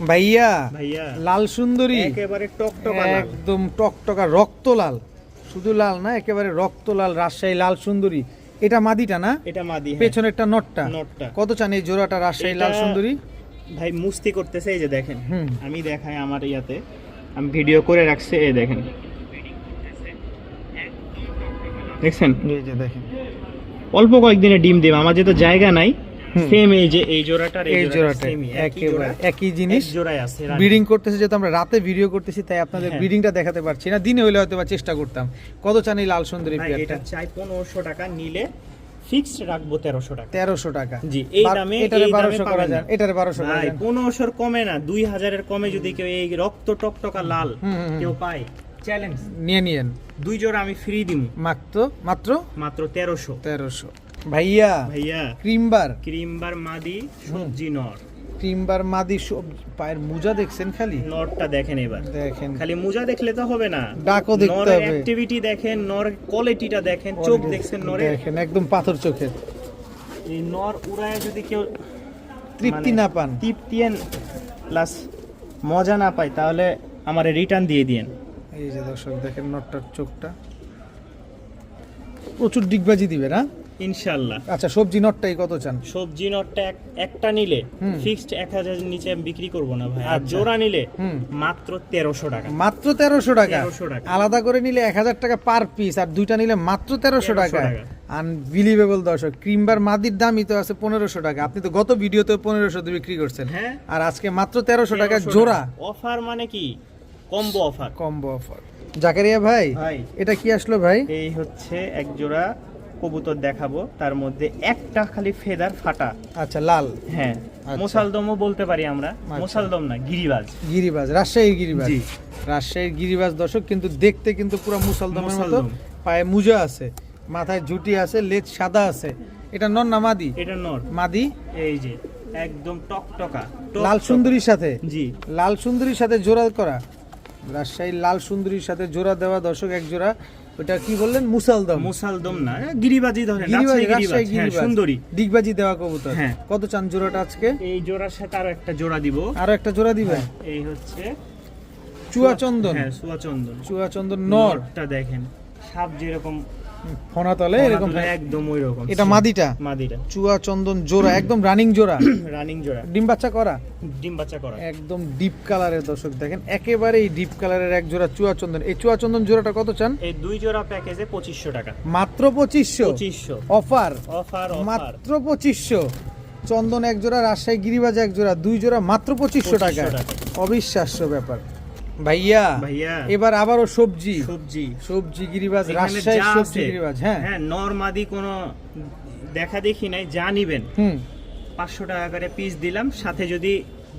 ভাইয়া ভাইয়া, লাল সুন্দরী, একেবারে টকটকা লাল। একদম টকটকা রক্ত লাল, শুধু লাল না, একেবারে রক্ত লাল রাজশাহী লাল সুন্দরী। এটা মাদিটা না, এটা মাদি, হ্যাঁ। পেছনেরটা নটটা। নটটা। কত চান এই জোড়াটা রাজশাহী লাল এটা- সুন্দরী? ভাই মুস্তি করতেছে, এই যে দেখেন, হুম। আমি দেখাই আমার ইয়াতে, আমি ভিডিও করে রাখছি, এই দেখেন, দেখছেন এই যে দেখেন, অল্প কয়েকদিনে ডিম দেবে, আমার যেহেতু জায়গা নাই, হুম। সেম এই যে এই জোড়াটার এই জোড়াটা সেমই একেবারে একই জিনিস। জোড়ায় আছে রানী। ব্রিডিং করতেছে, যেহেতু আমরা রাতে ভিডিও করতেছি তাই আপনাদের হ্যাঁ। ব্রিডিংটা দেখাতে পারছি না, দিনে হইলে হয়তো বা চেষ্টা করতাম। কত চান এই লাল সুন্দরী ভাই, পেয়ারটা? এটা চাই 1500 টাকা, নিলে ফিক্সড রাখবো 1300 টাকা। 1300 টাকা। জি, এই দামে এটারে এই দামে 1200 করা পাবেন যায়, না। এটারে 1200 করা ভাই যায়। 1500 কমে না, 2000 এর কমে যদি কেউ এই রক্ত টকটকা লাল হুম, হুম, হুম। কেউ পায়, চ্যালেঞ্জ, নিয়ে নিয়েন, 2 জোড়া আমি ফ্রি দিমু, মাত্র মাত্র মাত্র 1300। 1300। ভাইয়া ভাইয়া, ক্রিমবার, ক্রিমবার মাদি, সবজি নর, ক্রিমবার মাদি পায়ের মোজা দেখছেন খালি? নরটা দেখেন এবার, দেখেন, খালি মোজা দেখলে তো হবে না, ডাকও দেখতে নরের হবে। অ্যাক্টিভিটি দেখেন, নর কোয়ালিটিটা দেখেন, চোখ দেখছেন নরের, দেখেন একদম পাথর চোখের। এই নর উড়ায় যদি কেউ তৃপ্তি মানে না পান, তৃপ্তি প্লাস মজা না পায়, তাহলে আমারে রিটার্ন দিয়ে দিয়েন। এই যে দর্শক দেখেন নটটার চোখটা, প্রচুর ডিগবাজি দিবে না? ইনশাআল্লাহ। আচ্ছা, সবজি নটটাই কত চান? সবজি নটটা একটা নিলে হুম। ফিক্সড 1000 নিচে আমি বিক্রি করব না ভাই, আর আচ্ছা। জোড়া নিলে হুম। মাত্র 1300 টাকা। মাত্র 1300 টাকা। 1300 টাকা। আলাদা করে নিলে 1000 টাকা পার পিস, আর দুইটা নিলে মাত্র 1300 টাকা। 1300 টাকা। আনবিলিভেবল দর্শক, ক্রিমবার মাদির দামই তো আছে 1500 টাকা, আপনি তো গত ভিডিওতে 1500 দিয়ে বিক্রি করছেন, হ্যাঁ। আর আজকে মাত্র 1300 টাকা জোড়া। অফার মানে কি, combo offer. Combo offer. Zakaria ভাই, ভাই, এটা কি আসলো ভাই? এই হচ্ছে এক জোড়া কবুতর দেখাবো, তার মধ্যে একটা খালি ফেদার ফাটা, আচ্ছা, লাল, হ্যাঁ, আচ্ছা। মোসালদমও বলতে পারি আমরা, আচ্ছা। মোসালদম না, গিরিবাজ। গিরিবাজ, রাজশাহীর গিরিবাজ। জি। রাজশাহীর গিরিবাজ দর্শক, কিন্তু দেখতে কিন্তু পুরো মুসলদমের মতো, মুসলদম। পায়ে মুজা আছে, মাথায় ঝুটি আছে, লেজ সাদা আছে। এটা নর না মাদি? এটা নর। মাদি। এই যে একদম টকটকা লাল সুন্দরীর সাথে, জি, লাল সুন্দরীর সাথে জোড়া করা, রাজশাহীর লাল সুন্দরীর সাথে জোড়া দেওয়া দর্শক, এক জোড়া। ওটা কি বললেন? মুসালদম। মুসালদম না, গিরিবাজি ধরেন, গিরিবাজ, রাজশাহী রাজশাহী গিরিবাজ, হ্যাঁ, গিরিবাজ, সুন্দরী। ডিগবাজি দেওয়া কবুতর। হ্যাঁ। কত চান জোড়াটা আজকে? এই জোড়ার সাথে আরো একটা জোড়া দিব, আরো একটা জোড়া দিবেন? এই হচ্ছে চুয়াচন্দন। হ্যাঁ, সুয়াচন্দন। চুয়াচন্দন নর, নরটা দেখেন, সাপ যেরকম ফোনা তলে এরকম। ফোনা তুলে একদম ওই রকম। এটা মাদিটা? মাদিটা, চুয়াচন্দন জোড়া, একদম রানিং জোড়া, রানিং জোড়া, ডিম বাচ্চা করা, ডিম বাচ্চা করা। একদম ডিপ কালারের দর্শক দেখেন, একেবারেই ডিপ কালারের এক জোড়া চুয়াচন্দন। এই চুয়াচন্দন জোড়াটা কত চান? এই 2 জোড়া প্যাকেজে 2500 টাকা। মাত্র 2500। 2500 অফার, অফার, অফার। মাত্র 2500। চন্দন এক জোড়া, রাজশাহী গিরিবাজ এক জোড়া, 2 জোড়া মাত্র 2500 টাকা। 2500 টাকা। অবিশ্বাস্য ব্যাপার। ভাইয়া, ভাইয়া, এবার আবারও সবজি, সবজি সবজি গিরিবাজ, এখানে রাজশাহী যা সবজি আছে, গিরিবাজ। হ্যাঁ, হ্যাঁ, নরমাদি কোনো দেখা দেখি নাই, যা নিবেন হুম, 500 টাকা করে পিস দিলাম, সাথে যদি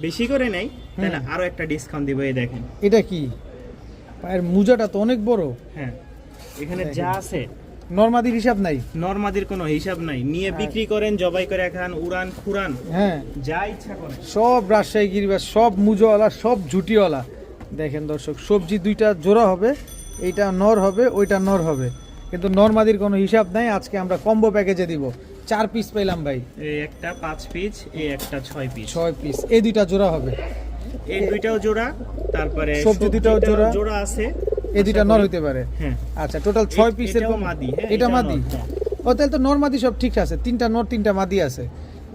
বেশি করে নেই তাহলে আরো একটা ডিসকাউন্ট দিব। এই দেখেন, এটা কি? পায়ের মুজাটা তো অনেক বড়। হ্যাঁ, এখানে দেখেন। যা আছে নরমাদির হিসাব নাই। নরমাদির কোনো হিসাব নাই, নিয়ে বিক্রি করেন, জবাই করে খান, উড়ান খুরান, হ্যাঁ, যা ইচ্ছা করেন। সব রাজশাহী গিরিবাজ, সব মুজোওয়ালা, সব ঝুটিওয়ালা। দেখেন দর্শক, সবজি দুইটা জোড়া হবে, এইটা নর হবে, ওইটা নর হবে, কিন্তু নরমাদির কোনো হিসাব নাই। আজকে আমরা কম্বো প্যাকেজে দিব, 4 পিস পেলাম ভাই। এই একটা 5 পিস, এই একটা 6 পিস, 6 পিস, এই দুইটা জোড়া হবে। এই দুইটাও জোড়া, তারপরে সবজি দুইটাও জোড়া। জোড়া আছে, এই দুইটা নর হইতে পারে। হ্যাঁ, আচ্ছা, টোটাল 6 পিসের এটাও মাদি, হ্যাঁ, এটা এটা মাদি। নর, হ্যাঁ। ও তাহলে তো নরমাদি সব ঠিক আছে, 3টা নর 3টা মাদি আছে।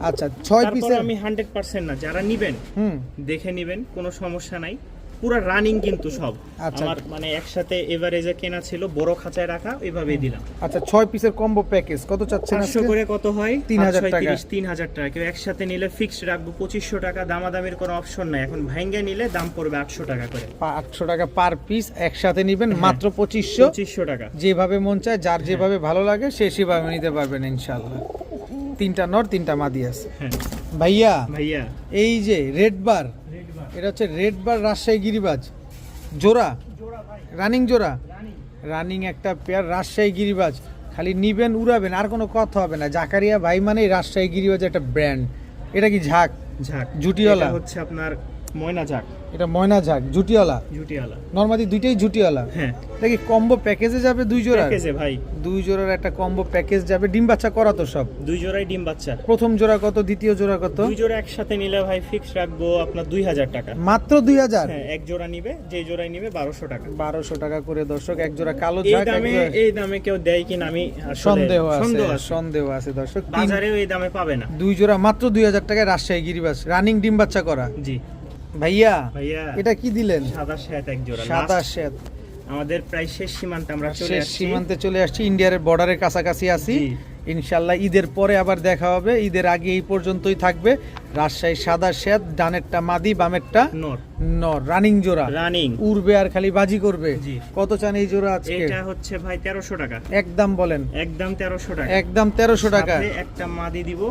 আচ্ছা, 6 তারপর পিসের। আমি 100% না, যারা নিবেন হুম, দেখে নিবেন, কোনো সমস্যা নাই, পুরো রানিং কিন্তু সব। আচ্ছা। আমার মানে একসাথে এভারেজে কেনা ছিল, বড় খাঁচায় রাখা, ওইভাবেই দিলাম। আচ্ছা, 6 পিসের কম্বো প্যাকেজ কত চাচ্ছেন 500 আজকে? করে কত হয়? 3000 টাকা। 3000 টাকা। কেউ একসাথে নিলে ফিক্সড রাখবো 2500 টাকা, দামাদামির কোনো অপশন নাই। এখন ভাঙ্গে নিলে দাম পড়বে 800 টাকা করে। 800 টাকা পার পিস, একসাথে নিবেন মাত্র 2500। 2500 টাকা। যেভাবে মন চায়, যার যেভাবে ভালো লাগে সে সেভাবে নিতে পারবেন ইনশাআল্লাহ। 3টা নর 3টা মাদি আছে। হ্যাঁ ভাইয়া, ভাইয়া, এই যে রেড বার, এটা হচ্ছে রেড বার রাজশাহী গিরিবাজ জোড়া, রানিং জোড়া, রানিং একটা পেয়ার রাজশাহী গিরিবাজ। খালি নিবেন উড়াবেন, আর কোনো কথা হবে না। জাকারিয়া ভাই মানে রাজশাহী গিরিবাজ একটা ব্র্যান্ড। এটা কি ঝাঁক? ঝাঁক জুটিওয়ালা? এটা হচ্ছে আপনার ময়না ঝাঁক। এটা ময়না ঝাঁক জুটিওয়ালা? জুটিওয়ালা নরমালি দুইটাই জুটিওয়ালা। হ্যাঁ। এটা কি কম্বো প্যাকেজে যাবে? দুই জোড়া প্যাকেজে ভাই, দুই জোড়ার একটা কম্বো প্যাকেজ যাবে। ডিম বাচ্চা করা তো সব? দুই জোড়াই ডিম বাচ্চা। প্রথম জোড়া কত, দ্বিতীয় জোড়া কত? দুই জোড়া একসাথে নিলে ভাই ফিক্স রাখবো আপনার 2000 টাকা। মাত্র 2000? হ্যাঁ, এক জোড়া নিবে, যে জোড়াই নিবে 1200 টাকা। 1200 টাকা করে দর্শক। এক জোড়া কালো এই ঝাঁক, দামে, এই দামে কেউ দেয় কিনা আমি আসলে সন্দেহ সন্দেহ আছে, আছে। সন্দেহ আছে দর্শক। বাজারেও এই দামে পাবে না। দুই জোড়া মাত্র 2000 টাকায় রাজশাহী গিরিবাজ রানিং ডিম বাচ্চা করা। জি ভাইয়া ভাইয়া, এটা কি দিলেন? সাদা শ্বেত এক জোড়া। সাদা Last শ্বেত। আমাদের প্রায় শেষ সীমান্তে আমরা চলে শেষ আসছি। সীমান্তে চলে আসছি, ইন্ডিয়ার বর্ডারের কাছাকাছি আছি। জি। ইনশাল্লাহ ঈদের পরে আবার দেখা হবে। ঈদের আগে এই পর্যন্তই থাকবে। রাজশাহী সাদা শ্বেত, ডানেরটা মাদি, বামেরটা নর। নর, রানিং জোড়া। রানিং উড়বে আর খালি বাজি করবে। জি। কত চান এই জোড়া আজকে? এটা হচ্ছে ভাই 1300 টাকা। একদম বলেন। একদম 1300 টাকা। একদম 1300 টাকা। সাথে একটা মাদি দিব।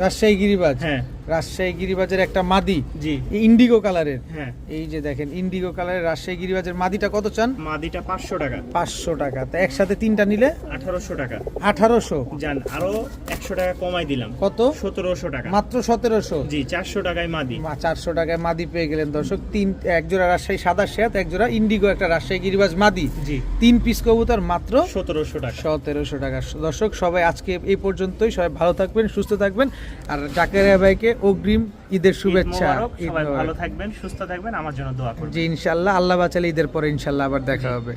রাজশাহী গিরিবাজ? হ্যাঁ। রাজশাহী গিরিবাজের একটা মাদি, জি। ইন্ডিগো কালারের। হ্যাঁ, এই যে দেখেন ইন্ডিগো কালারের রাজশাহী গিরিবাজের মাদিটা কত চান? মাদিটা 500 টাকা। 500 টাকা। তা একসাথে তিনটা নিলে 1800 টাকা। 1800। জান, আরো 100 টাকা কমাই দিলাম। কত? 1700 টাকা। মাত্র 1700? জি, 400 টাকায় মাদি। 400 টাকায় মাদি পেয়ে গেলেন দর্শক। এক জোড়া রাজশাহী সাদা শ্বেত, এক জোড়া ইন্ডিগো, একটা রাজশাহী গিরিবাজ মাদি। জি, 3 পিস কবুতর মাত্র 1700 টাকা। 1700 টাকা। দর্শক সবাই আজকে এই পর্যন্তই। সবাই ভালো থাকবেন, সুস্থ থাকবেন। আর জাকারিয়া ভাইকে অগ্রিম ঈদের শুভেচ্ছা। ঈদ মোবারক। ঈদ সবাই মোবারক। ভালো থাকবেন, সুস্থ থাকবেন, আমার জন্য দোয়া করবেন। জি ইনশাল্লাহ, আল্লাহ বাঁচালে ঈদের পরে ইনশাল্লাহ আবার দেখা হবে।